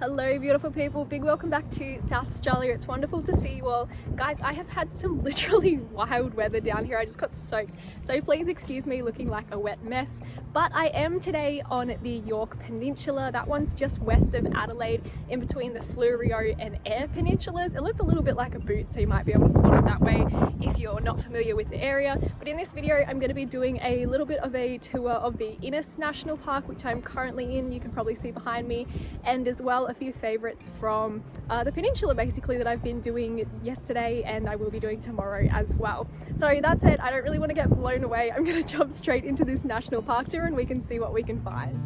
Hello beautiful people, big welcome back to South Australia. It's wonderful to see you all. Guys, I have had some literally wild weather down here. I just got soaked, so please excuse me looking like a wet mess. But I am today on the Yorke Peninsula. That one's just west of Adelaide, in between the Fleurieu and Eyre peninsulas. It looks a little bit like a boot, so you might be able to spot it that way if you're not familiar with the area. But in this video I'm going to be doing a little bit of a tour of the Innis National Park, which I'm currently in. You can probably see behind me, and as well a few favorites from the peninsula basically that I've been doing yesterday and I will be doing tomorrow as well. So that's it. I don't really want to get blown away. I'm going to jump straight into this national park tour and we can see what we can find.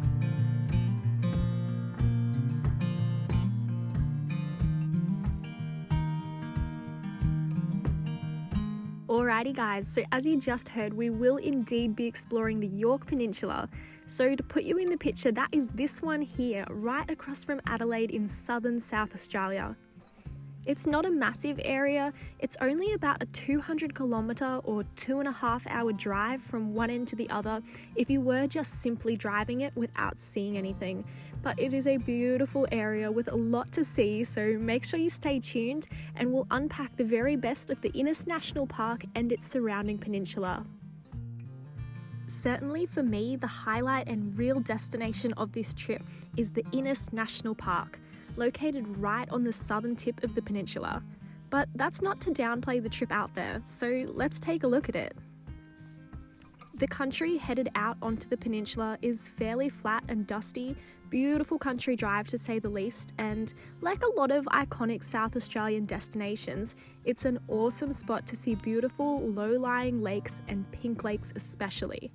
Alrighty guys, so as you just heard, we will indeed be exploring the Yorke Peninsula. So to put you in the picture, that is this one here, right across from Adelaide in southern South Australia. It's not a massive area, it's only about a 200 kilometre or 2.5 hour drive from one end to the other if you were just simply driving it without seeing anything. But it is a beautiful area with a lot to see, so make sure you stay tuned and we'll unpack the very best of the Innis National Park and its surrounding peninsula. Certainly for me, the highlight and real destination of this trip is the Innis National Park, located right on the southern tip of the peninsula. But that's not to downplay the trip out there, so let's take a look at it. The country headed out onto the peninsula is fairly flat and dusty, beautiful country drive to say the least, and like a lot of iconic South Australian destinations, it's an awesome spot to see beautiful low-lying lakes and pink lakes especially.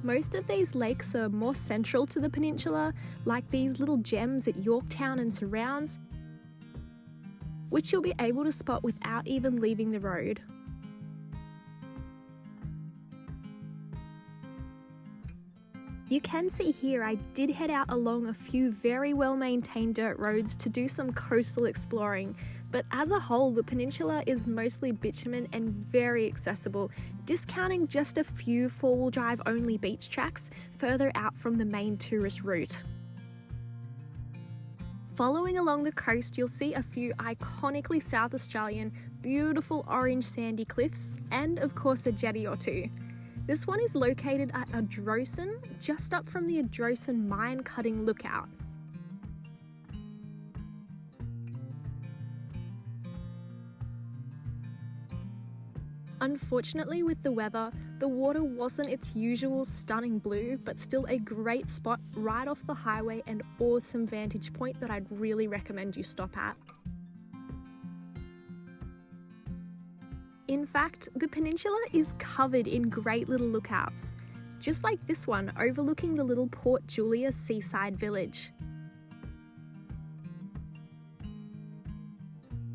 Most of these lakes are more central to the peninsula, like these little gems at Yorktown and surrounds, which you'll be able to spot without even leaving the road. You can see here I did head out along a few very well maintained dirt roads to do some coastal exploring, but as a whole the peninsula is mostly bitumen and very accessible, discounting just a few four-wheel drive only beach tracks further out from the main tourist route. Following along the coast, you'll see a few iconically South Australian beautiful orange sandy cliffs and of course a jetty or two. This one is located at Adtribution, just up from the Adtribution mine cutting lookout. Unfortunately with the weather, the water wasn't its usual stunning blue, but still a great spot right off the highway and awesome vantage point that I'd really recommend you stop at. In fact, the peninsula is covered in great little lookouts, just like this one overlooking the little Port Julia seaside village.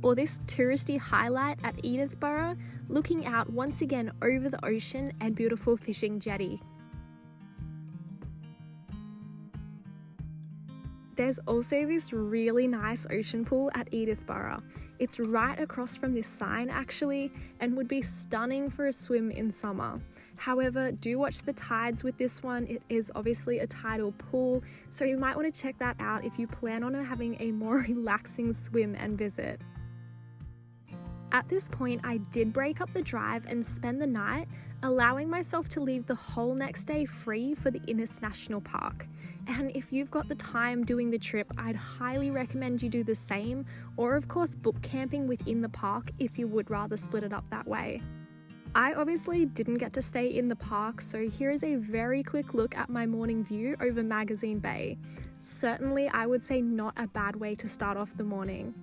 Or this touristy highlight at Edithborough, looking out once again over the ocean and beautiful fishing jetty. There's also this really nice ocean pool at Edithborough. It's right across from this sign actually, and would be stunning for a swim in summer. However, do watch the tides with this one. It is obviously a tidal pool, so you might want to check that out if you plan on having a more relaxing swim and visit. At this point, I did break up the drive and spend the night, allowing myself to leave the whole next day free for the Innis National Park. And if you've got the time doing the trip, I'd highly recommend you do the same, or of course book camping within the park if you would rather split it up that way. I obviously didn't get to stay in the park, so here is a very quick look at my morning view over Magazine Bay. Certainly I would say not a bad way to start off the morning.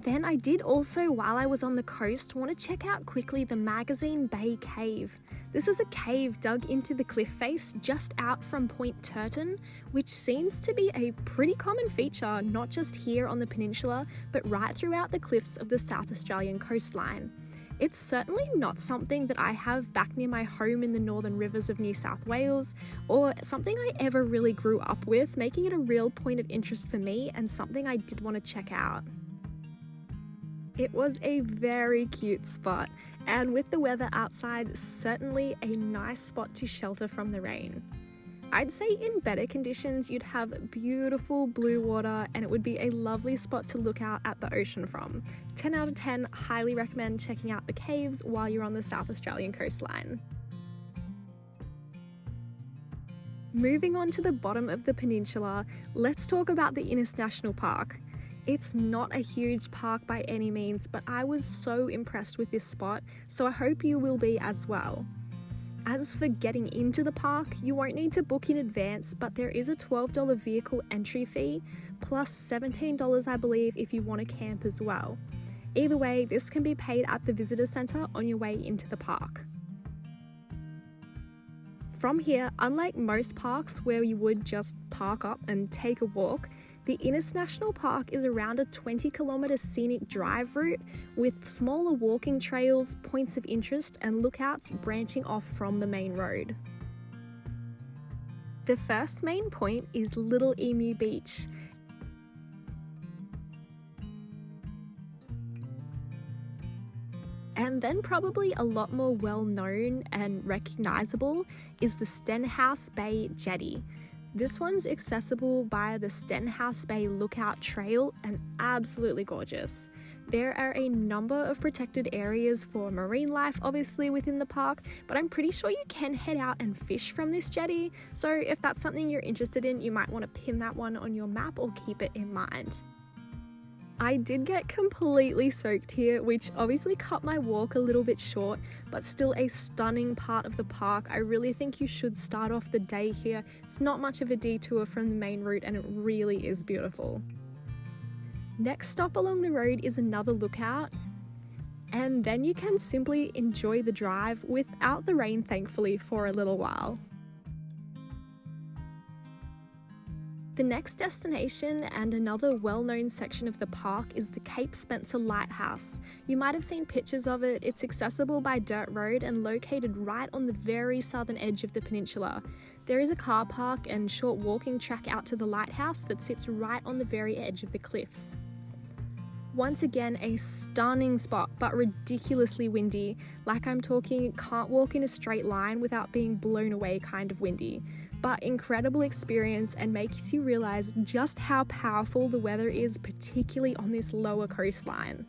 Then I did also, while I was on the coast, want to check out quickly the Magazine Bay Cave. This is a cave dug into the cliff face just out from Point Turton, which seems to be a pretty common feature not just here on the peninsula, but right throughout the cliffs of the South Australian coastline. It's certainly not something that I have back near my home in the northern rivers of New South Wales, or something I ever really grew up with, making it a real point of interest for me and something I did want to check out. It was a very cute spot, and with the weather outside, certainly a nice spot to shelter from the rain. I'd say in better conditions you'd have beautiful blue water and it would be a lovely spot to look out at the ocean from. 10 out of 10, highly recommend checking out the caves while you're on the South Australian coastline. Moving on to the bottom of the peninsula, let's talk about the Innis National Park. It's not a huge park by any means, but I was so impressed with this spot, so I hope you will be as well. As for getting into the park, you won't need to book in advance, but there is a $12 vehicle entry fee, plus $17 I believe if you want to camp as well. Either way, this can be paid at the visitor centre on your way into the park. From here, unlike most parks where you would just park up and take a walk, the Innis National Park is around a 20-kilometre scenic drive route with smaller walking trails, points of interest and lookouts branching off from the main road. The first main point is Little Emu Beach. And then probably a lot more well-known and recognisable is the Stenhouse Bay Jetty. This one's accessible via the Stenhouse Bay Lookout Trail and absolutely gorgeous. There are a number of protected areas for marine life obviously within the park, but I'm pretty sure you can head out and fish from this jetty, so if that's something you're interested in, you might want to pin that one on your map or keep it in mind. I did get completely soaked here, which obviously cut my walk a little bit short, but still a stunning part of the park. I really think you should start off the day here. It's not much of a detour from the main route and it really is beautiful. Next stop along the road is another lookout, and then you can simply enjoy the drive without the rain, thankfully, for a little while. The next destination and another well-known section of the park is the Cape Spencer Lighthouse. You might have seen pictures of it. It's accessible by dirt road and located right on the very southern edge of the peninsula. There is a car park and short walking track out to the lighthouse that sits right on the very edge of the cliffs. Once again, a stunning spot, but ridiculously windy. Like I'm talking, can't walk in a straight line without being blown away kind of windy. But incredible experience and makes you realise just how powerful the weather is, particularly on this lower coastline.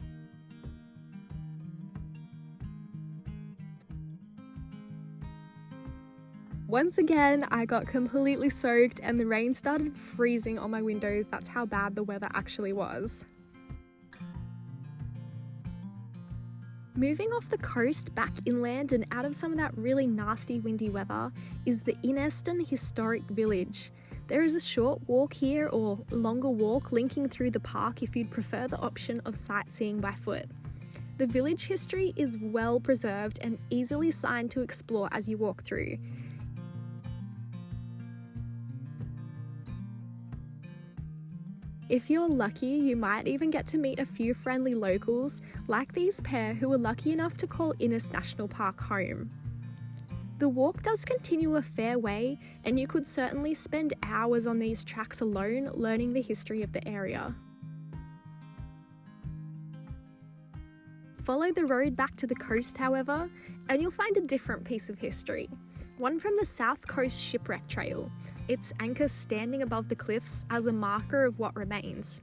Once again, I got completely soaked and the rain started freezing on my windows. That's how bad the weather actually was. Moving off the coast back inland and out of some of that really nasty windy weather is the Innis Historic Village. There is a short walk here or longer walk linking through the park if you'd prefer the option of sightseeing by foot. The village history is well preserved and easily signed to explore as you walk through. If you're lucky, you might even get to meet a few friendly locals, like these pair who were lucky enough to call Innis National Park home. The walk does continue a fair way, and you could certainly spend hours on these tracks alone learning the history of the area. Follow the road back to the coast, however, and you'll find a different piece of history. One from the South Coast Shipwreck Trail. Its anchor standing above the cliffs as a marker of what remains.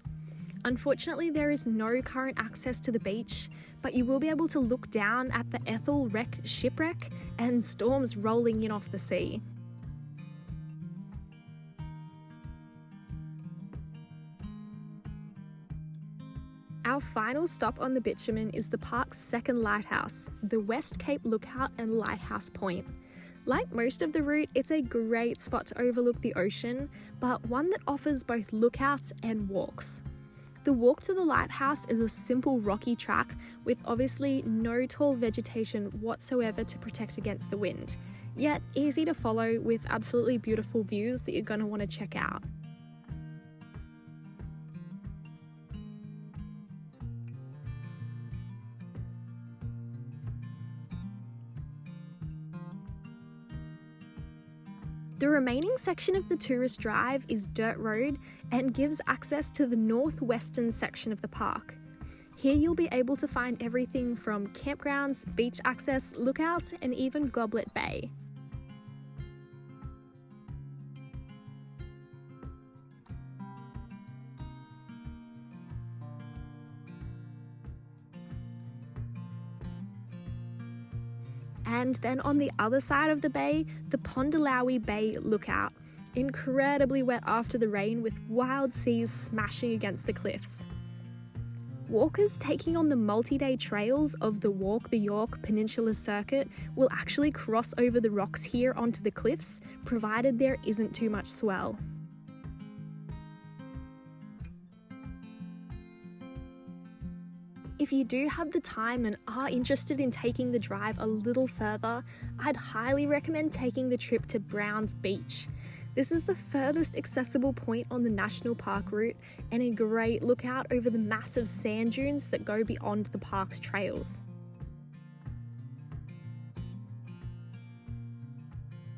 Unfortunately, there is no current access to the beach, but you will be able to look down at the Ethel Wreck shipwreck and storms rolling in off the sea. Our final stop on the bitumen is the park's second lighthouse, the West Cape Lookout and Lighthouse Point. Like most of the route, it's a great spot to overlook the ocean, but one that offers both lookouts and walks. The walk to the lighthouse is a simple rocky track with obviously no tall vegetation whatsoever to protect against the wind, yet easy to follow with absolutely beautiful views that you're going to want to check out. The remaining section of the tourist drive is dirt road and gives access to the northwestern section of the park. Here you'll be able to find everything from campgrounds, beach access, lookouts, and even Goblet Bay. And then on the other side of the bay, the Pondalawi Bay Lookout. Incredibly wet after the rain with wild seas smashing against the cliffs. Walkers taking on the multi-day trails of the Walk the Yorke Peninsula circuit will actually cross over the rocks here onto the cliffs, provided there isn't too much swell. If you do have the time and are interested in taking the drive a little further, I'd highly recommend taking the trip to Browns Beach. This is the furthest accessible point on the national park route and a great lookout over the massive sand dunes that go beyond the park's trails.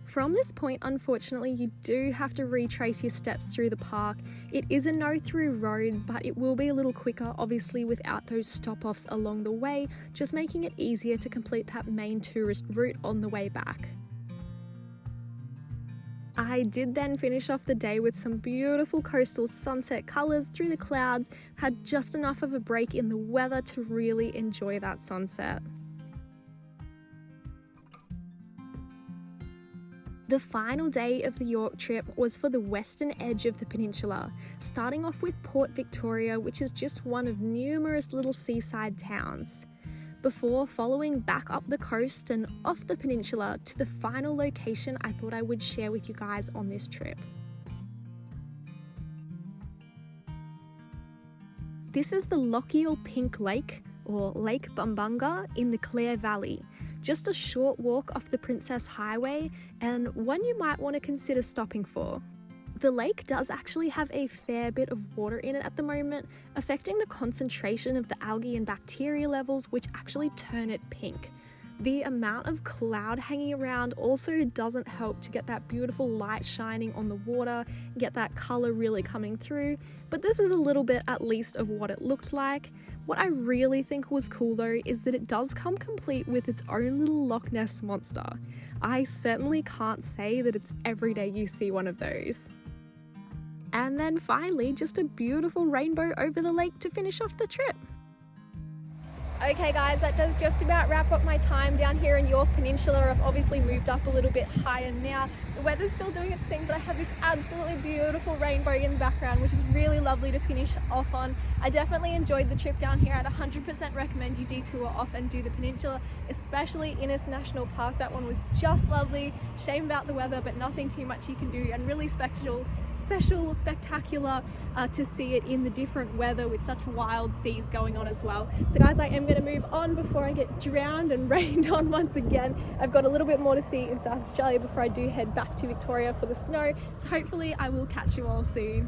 From this point, unfortunately, you do have to retrace your steps through the park. It is a no-through road, but it will be a little quicker, obviously, without those stop-offs along the way, just making it easier to complete that main tourist route on the way back. I did then finish off the day with some beautiful coastal sunset colours through the clouds, had just enough of a break in the weather to really enjoy that sunset. The final day of the Yorke trip was for the western edge of the peninsula, starting off with Port Victoria, which is just one of numerous little seaside towns, before following back up the coast and off the peninsula to the final location I thought I would share with you guys on this trip. This is the Lochiel Pink Lake, or Lake Bumbunga, in the Clare Valley. Just a short walk off the Princess Highway, and one you might want to consider stopping for. The lake does actually have a fair bit of water in it at the moment, affecting the concentration of the algae and bacteria levels, which actually turn it pink. The amount of cloud hanging around also doesn't help to get that beautiful light shining on the water, get that colour really coming through, but this is a little bit at least of what it looked like. What I really think was cool though is that it does come complete with its own little Loch Ness monster. I certainly can't say that it's every day you see one of those. And then finally, just a beautiful rainbow over the lake to finish off the trip. Okay guys, that does just about wrap up my time down here in Yorke Peninsula. I've obviously moved up a little bit higher now. The weather's still doing its thing, but I have this absolutely beautiful rainbow in the background, which is really lovely to finish off on. I definitely enjoyed the trip down here. I'd 100% recommend you detour off and do the peninsula, especially Innis National Park. That one was just lovely. Shame about the weather, but nothing too much you can do, and really spectacular to see it in the different weather with such wild seas going on as well. So guys, I am going to move on before I get drowned and rained on once again. I've got a little bit more to see in South Australia before I do head back to Victoria for the snow, so hopefully I will catch you all soon.